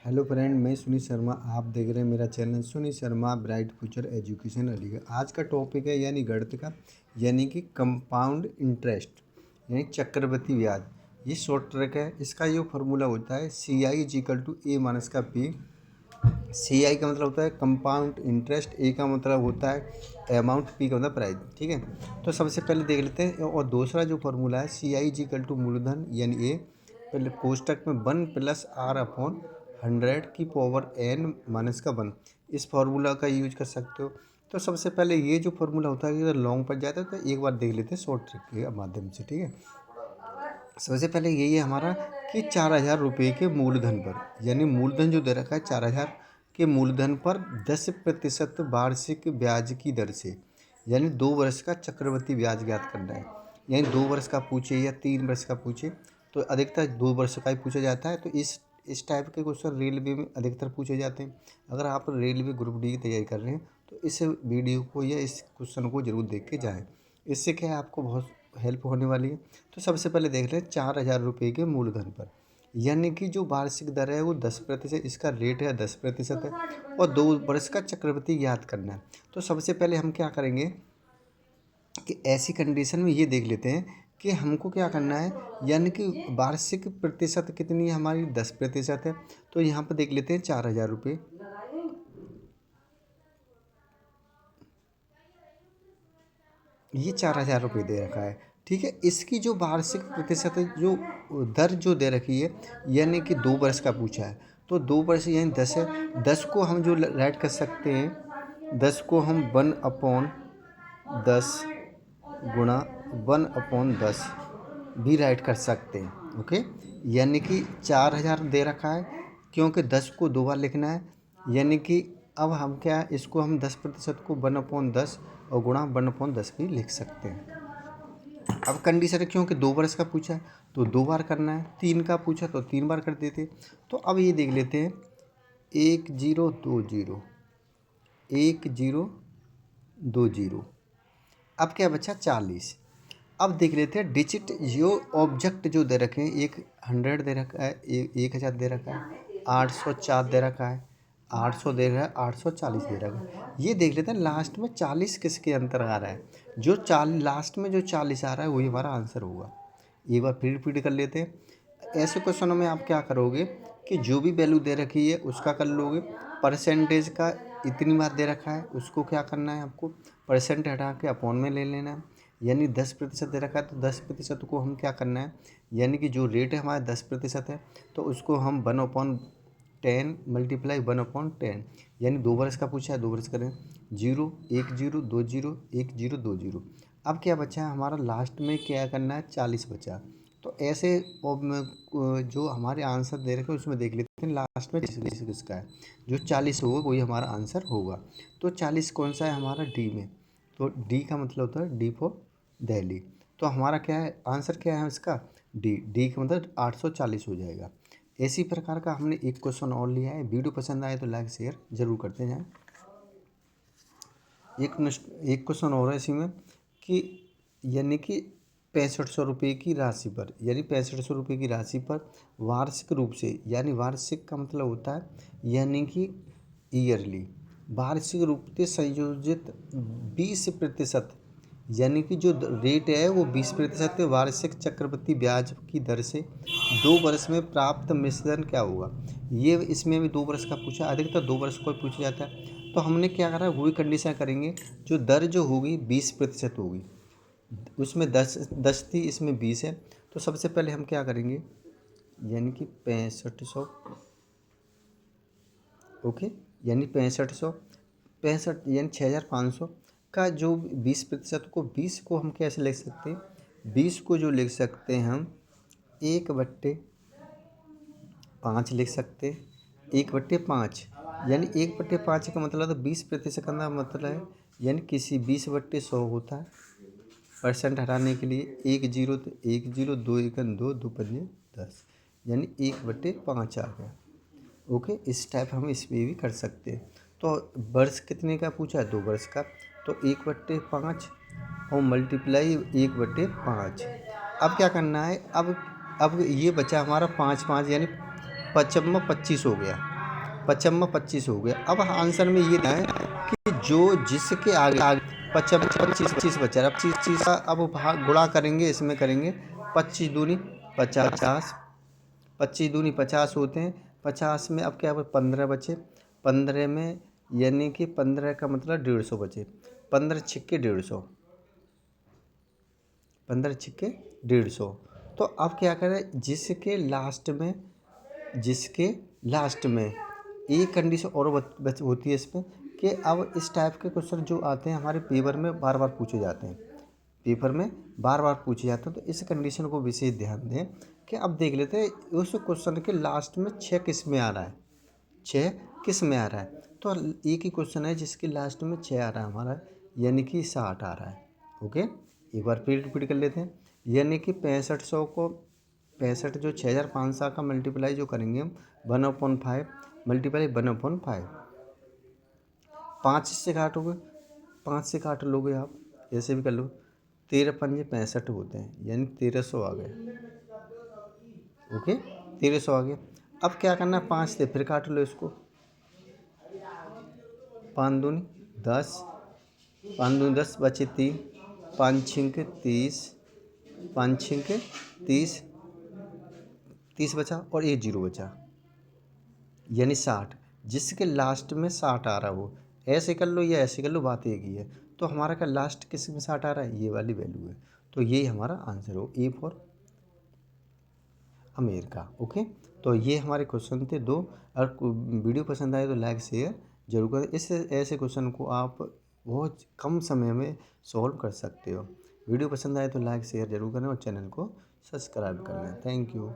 Hello friend, मैं सुनील शर्मा। आप देख रहे हैं मेरा channel Sunil Sharma bright future education Aligarh. आज का टॉपिक है यानी गणित का, यानी कि कंपाउंड इंटरेस्ट यानी चक्रवृद्धि ब्याज। ये शॉर्ट ट्रिक है। इसका जो फार्मूला होता है CI = A-P। CI का मतलब होता है कंपाउंड इंटरेस्ट, A का मतलब होता है अमाउंट, P का मतलब प्राइस। ठीक है, तो सबसे पहले देख लेते हैं। और दूसरा जो फार्मूला है CI = मूलधन यानी A, पहले कोष्टक में 1 + R/100⁻n-1। इस फार्मूला का यूज कर सकते हो। तो सबसे पहले ये जो फार्मूला होता है, अगर लॉन्ग पड़ जाता है तो एक बार देख लेते हैं शॉर्ट ट्रिक के माध्यम से। ठीक है, सबसे पहले यही है हमारा कि 4,000 रुपये के मूलधन पर, यानी मूलधन जो दे रखा है 4,000 के मूलधन पर 10% वार्षिक ब्याज की दर से, यानी 2 वर्ष का चक्रवृद्धि ब्याज ज्ञात करना है। यानी 2 वर्ष का पूछे या 3 वर्ष का पूछे, तो अधिकतर 2 वर्ष का ही पूछा जाता है। तो इस टाइप के क्वेश्चन रेलवे में अधिकतर पूछे जाते हैं। अगर आप रेलवे ग्रुप डी की तैयारी कर रहे हैं तो इस वीडियो को या इस क्वेश्चन को जरूर देख के जाएँ। इससे क्या है, आपको बहुत हेल्प होने वाली है। तो सबसे पहले देख लें 4,000 रुपये के मूलधन पर, यानी कि जो वार्षिक दर है वो 10%, इसका रेट है 10% है, और 2 वर्ष का चक्रवृद्धि याद करना है। तो सबसे पहले हम क्या करेंगे कि ऐसी कंडीशन में ये देख लेते हैं कि हमको क्या करना है, यानी कि वार्षिक प्रतिशत कितनी है हमारी, 10% है। तो यहाँ पर देख लेते हैं 4,000 रुपये, ये 4,000 रुपये दे रखा है। ठीक है, इसकी जो वार्षिक प्रतिशत है, जो दर जो दे रखी है, यानी कि 2 वर्ष का पूछा है, तो 2 वर्ष यानी 10 है। 10 को हम जो राइट कर सकते हैं, 10 को हम 1/10 गुणा 1/10 भी राइट कर सकते हैं। ओके, यानी कि 4,000 दे रखा है, क्योंकि 10 को 2 बार लिखना है। यानी कि अब हम क्या, इसको हम 10% को 1/10 और गुणा 1/10 भी लिख सकते हैं। अब कंडीशन है, क्योंकि 2 वर्ष का पूछा है तो 2 बार करना है, 3 का पूछा तो 3 बार कर देते। तो अब ये देख लेते हैं 1020 1020। अब क्या बचा 40। अब देख लेते हैं डिजिट, जो ऑब्जेक्ट जो दे रखे हैं, एक 100 दे रखा है, 1,000 दे रखा है, 804 दे रखा है, 800 दे रहा है, 840 दे रखा है। ये देख लेते हैं लास्ट में 40 किसके अंतर आ रहा है। जो 40 लास्ट में जो 40 आ रहा है वही हमारा आंसर होगा। एक बार फिर रिपीट कर लेते हैं। ऐसे क्वेश्चनों में आप क्या करोगे कि जो भी वैल्यू दे रखी है उसका कर लोगे। परसेंटेज का इतनी बार दे रखा है, उसको क्या करना है, आपको परसेंट हटा के अपॉन में ले लेना है। यानी 10% दे रखा है तो 10% को हम क्या करना है, यानी कि जो रेट है हमारा 10% है, तो उसको हम 1/10 × 1/10, यानी 2 वर्ष का पूछा है 2 वर्ष करें। 0 1 0 2 0 1 0 2 0। अब क्या बचा है हमारा, लास्ट में क्या करना है, 40 बचा। तो ऐसे जो हमारे आंसर दे रखे हैं उसमें देख लेते हैं लास्ट में किसका है। जो 40 होगा वही हमारा आंसर होगा। तो 40 कौन सा है हमारा, डी में। तो डी का मतलब होता है डी फॉर दिल्ली। तो हमारा क्या है आंसर, क्या है इसका, डी। डी का मतलब 840 हो जाएगा। इसी प्रकार का हमने एक क्वेश्चन और लिया है। वीडियो पसंद आए तो लाइक शेयर जरूर करते जाएं। एक क्वेश्चन और है इसी में कि यानी कि 6500 रुपये की राशि पर, यानी 6500 रुपये की राशि पर वार्षिक रूप से, यानी वार्षिक का मतलब होता है यानी कि ईयरली, वार्षिक रूप से संयोजित 20%, यानी कि जो रेट है वो 20% वार्षिक चक्रवृद्धि ब्याज की दर से 2 वर्ष में प्राप्त मिश्रण क्या होगा। ये इसमें भी 2 वर्ष का पूछा, अधिकतर 2 वर्ष को पूछा जाता है। तो हमने क्या करा, वही कंडीशन करेंगे, जो दर जो होगी 20% होगी, उसमें 10 थी, इसमें 20 है। तो सबसे पहले हम क्या करेंगे, यानी कि 6500, ओके, यानी 65 यानी 6,500 का जो 20% को, 20 को हम कैसे लिख सकते हैं, 20 को जो लिख सकते हैं हम 1/5 लिख सकते हैं। 1/5 यानी 1/5 का मतलब है 20% का मतलब है, यानी किसी 20/100 होता है। परसेंट हटाने के लिए 1 0 तो 1 0, 2 1 2, 2 5 10, यानी 1/5 आ गया। ओके, इस टाइप हम इस पे भी कर सकते हैं। तो वर्ष कितने का पूछा है, 2 वर्ष का, तो 1/5 और मल्टीप्लाई 1/5। अब क्या करना है, अब ये बचा हमारा 5 5, यानी 5 25 हो गया। पचम्मा 25 हो गया। अब आंसर में ये है कि जो जिसके आगे आगे 25 बचा रहा, 25 अब भाग गुणा करेंगे, इसमें करेंगे 25 दूनी 50, 25 दूनी 50 होते हैं। 50 में अब क्या 15 बचे, 15 में यानी कि 15 का मतलब 150 बचे। 15 छिक्के 150, 15 छिक्के 150। तो अब क्या करें, जिसके लास्ट में एक कंडीशन और होती है इसमें कि अब इस टाइप के क्वेश्चन जो आते हैं हमारे पेपर में बार बार पूछे जाते हैं, तो इस कंडीशन को विशेष ध्यान दें कि अब देख लेते हैं उस क्वेश्चन के लास्ट में 6 किस में आ रहा है, 6 किस में आ रहा है। तो एक ही क्वेश्चन है जिसके लास्ट में 6 आ रहा है हमारा, यानी कि 60 आ रहा है। ओके, एक बार फिर रिपीट कर लेते हैं, यानी कि 6500 को 65 जो 6500 का मल्टीप्लाई जो करेंगे हम 1/5 मल्टीप्लाई 1/5, 5 से काटोगे, 5 से काट लोगे आप, ऐसे भी कर लो। 13 पंजे 65 होते हैं, यानी 1300 आ गए। ओके, 1300 आ गया। अब क्या करना है, 5 से फिर काट लो इसको, 5 दूनी 10, 5 दूनी 10 बचे 3, 5 छिंके 30, 5 छिंके 30, 30 बचा और एक जीरो बचा, यानी 60। जिसके लास्ट में 60 आ रहा है वो ऐसे कर लो या ऐसे कर लो, बात एक ही है। तो हमारा क्या लास्ट किस में 60 आ रहा है, ये वाली वैल्यू है। तो ये हमारा आंसर हो, ए फॉर अमेरिका। ओके, तो ये हमारे क्वेश्चन थे 2। अगर वीडियो पसंद आए तो लाइक शेयर जरूर करें। इस ऐसे क्वेश्चन को आप बहुत कम समय में सॉल्व कर सकते हो। वीडियो पसंद आए तो लाइक शेयर जरूर करें और चैनल को सब्सक्राइब कर लें। Thank you.